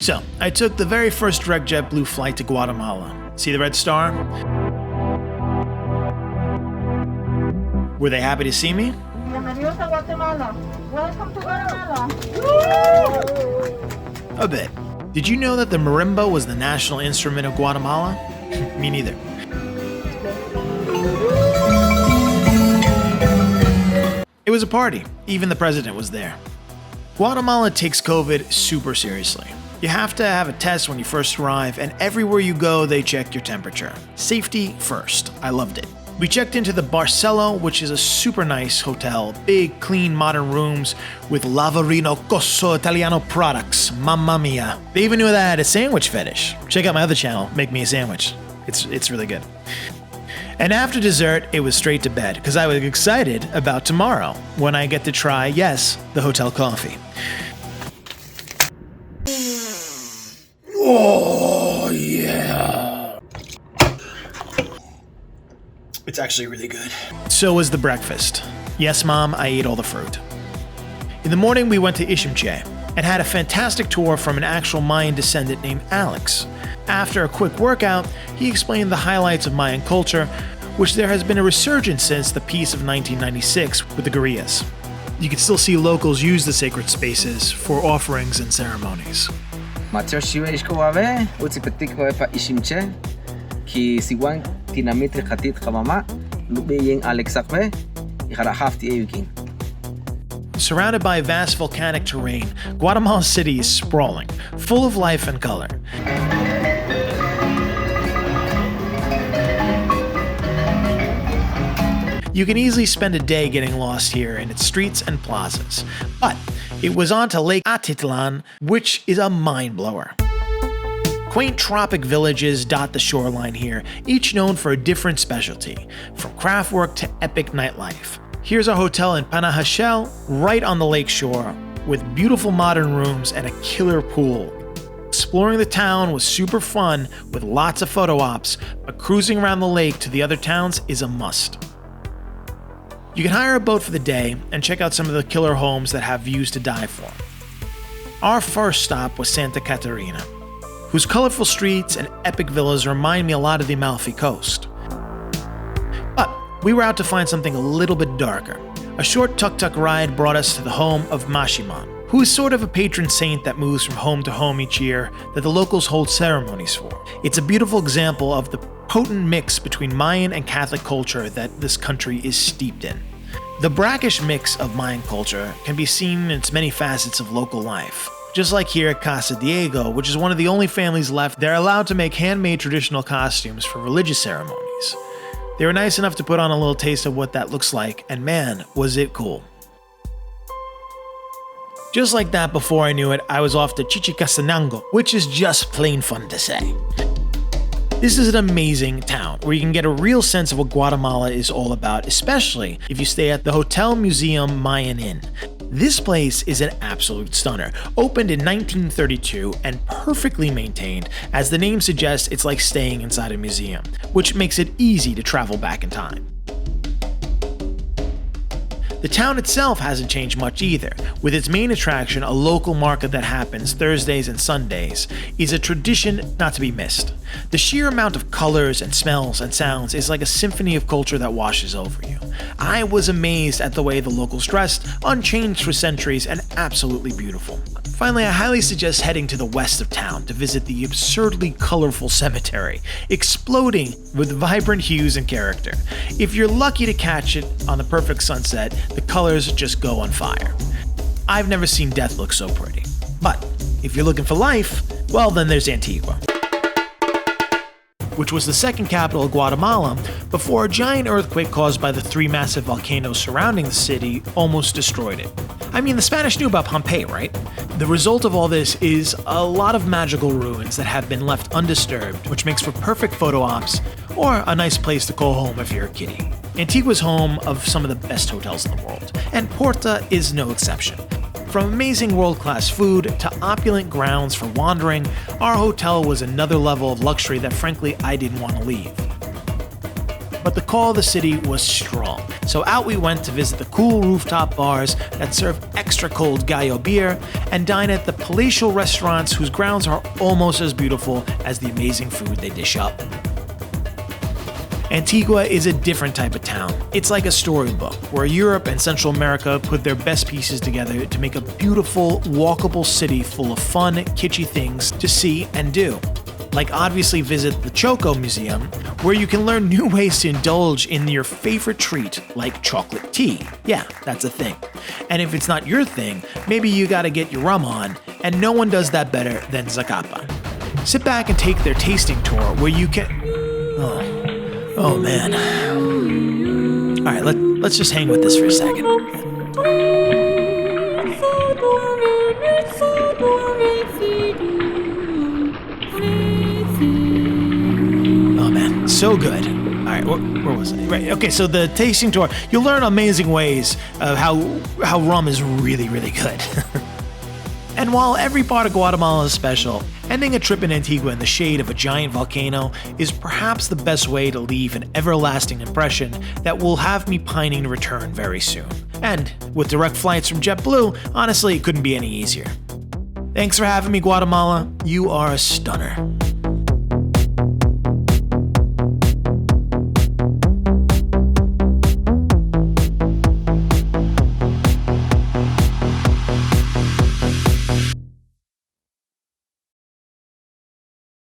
So, I took the very first direct JetBlue flight to Guatemala. See the red star? Were they happy to see me? Bienvenidos a Guatemala. Welcome to Guatemala. A bit. Did you know that the marimba was the national instrument of Guatemala? Me neither. It was a party. Even the president was there. Guatemala takes COVID super seriously. You have to have a test when you first arrive, and everywhere you go, they check your temperature. Safety first. I loved it. We checked into the Barcelo, which is a super nice hotel. Big, clean, modern rooms with Lavarino Coso Italiano products. Mamma mia. They even knew that I had a sandwich fetish. Check out my other channel, Make Me a Sandwich. It's really good. And after dessert, it was straight to bed, because I was excited about tomorrow, when I get to try, yes, the hotel coffee. Oh, yeah. It's actually really good. So was the breakfast. Yes, Mom, I ate all the fruit. In the morning, we went to Ishimche and had a fantastic tour from an actual Mayan descendant named Alex. After a quick workout, he explained the highlights of Mayan culture, which there has been a resurgence since the peace of 1996 with the guerrillas. You can still see locals use the sacred spaces for offerings and ceremonies. Macho shiwe ishkowabe, utsipetikwe pa ishimche, ki siwan tinamitre khatit khamama, lubeyeng Alexakwe, ikharahafti eyukin. Surrounded by vast volcanic terrain, Guatemala City is sprawling, full of life and color. You can easily spend a day getting lost here in its streets and plazas. But it was on to Lake Atitlan, which is a mind-blower. Quaint tropic villages dot the shoreline here, each known for a different specialty, from craft work to epic nightlife. Here's our hotel in Panajachel, right on the lake shore, with beautiful modern rooms and a killer pool. Exploring the town was super fun with lots of photo ops, but cruising around the lake to the other towns is a must. You can hire a boat for the day and check out some of the killer homes that have views to die for. Our first stop was Santa Catarina, whose colorful streets and epic villas remind me a lot of the Amalfi Coast. But we were out to find something a little bit darker. A short tuk-tuk ride brought us to the home of Mashiman, who is sort of a patron saint that moves from home to home each year that the locals hold ceremonies for. It's a beautiful example of the potent mix between Mayan and Catholic culture that this country is steeped in. The brackish mix of Mayan culture can be seen in its many facets of local life. Just like here at Casa Diego, which is one of the only families left, they're allowed to make handmade traditional costumes for religious ceremonies. They were nice enough to put on a little taste of what that looks like, and man, was it cool. Just like that, before I knew it, I was off to Chichicastenango, which is just plain fun to say. This is an amazing town where you can get a real sense of what Guatemala is all about, especially if you stay at the Hotel Museum Mayan Inn. This place is an absolute stunner. Opened in 1932 and perfectly maintained, as the name suggests, it's like staying inside a museum, which makes it easy to travel back in time. The town itself hasn't changed much either, with its main attraction, a local market that happens Thursdays and Sundays, is a tradition not to be missed. The sheer amount of colors and smells and sounds is like a symphony of culture that washes over you. I was amazed at the way the locals dressed, unchanged for centuries and absolutely beautiful. Finally, I highly suggest heading to the west of town to visit the absurdly colorful cemetery, exploding with vibrant hues and character. If you're lucky to catch it on the perfect sunset, the colors just go on fire. I've never seen death look so pretty. But if you're looking for life, well, then there's Antigua, which was the second capital of Guatemala before a giant earthquake caused by the three massive volcanoes surrounding the city almost destroyed it. I mean, the Spanish knew about Pompeii, right? The result of all this is a lot of magical ruins that have been left undisturbed, which makes for perfect photo ops or a nice place to call home if you're a kiddie. Antigua is home of some of the best hotels in the world, and Porta is no exception. From amazing world-class food to opulent grounds for wandering, our hotel was another level of luxury that frankly I didn't want to leave. but the call of the city was strong. So out we went to visit the cool rooftop bars that serve extra cold gallo beer and dine at the palatial restaurants whose grounds are almost as beautiful as the amazing food they dish up. Antigua is a different type of town. It's like a storybook, where Europe and Central America put their best pieces together to make a beautiful, walkable city full of fun, kitschy things to see and do. Like obviously visit the Choco Museum, where you can learn new ways to indulge in your favorite treat, like chocolate tea. Yeah, that's a thing. And if it's not your thing, maybe you gotta get your rum on, and no one does that better than Zacapa. Sit back and take their tasting tour where you can... Oh man. Alright, let's just hang with this for a second. Oh man, so good. Alright, where was I? Right, okay, so the tasting tour, you'll learn amazing ways of how rum is really, really good. And while every part of Guatemala is special, ending a trip in Antigua in the shade of a giant volcano is perhaps the best way to leave an everlasting impression that will have me pining to return very soon. And with direct flights from JetBlue, honestly, it couldn't be any easier. Thanks for having me, Guatemala. You are a stunner.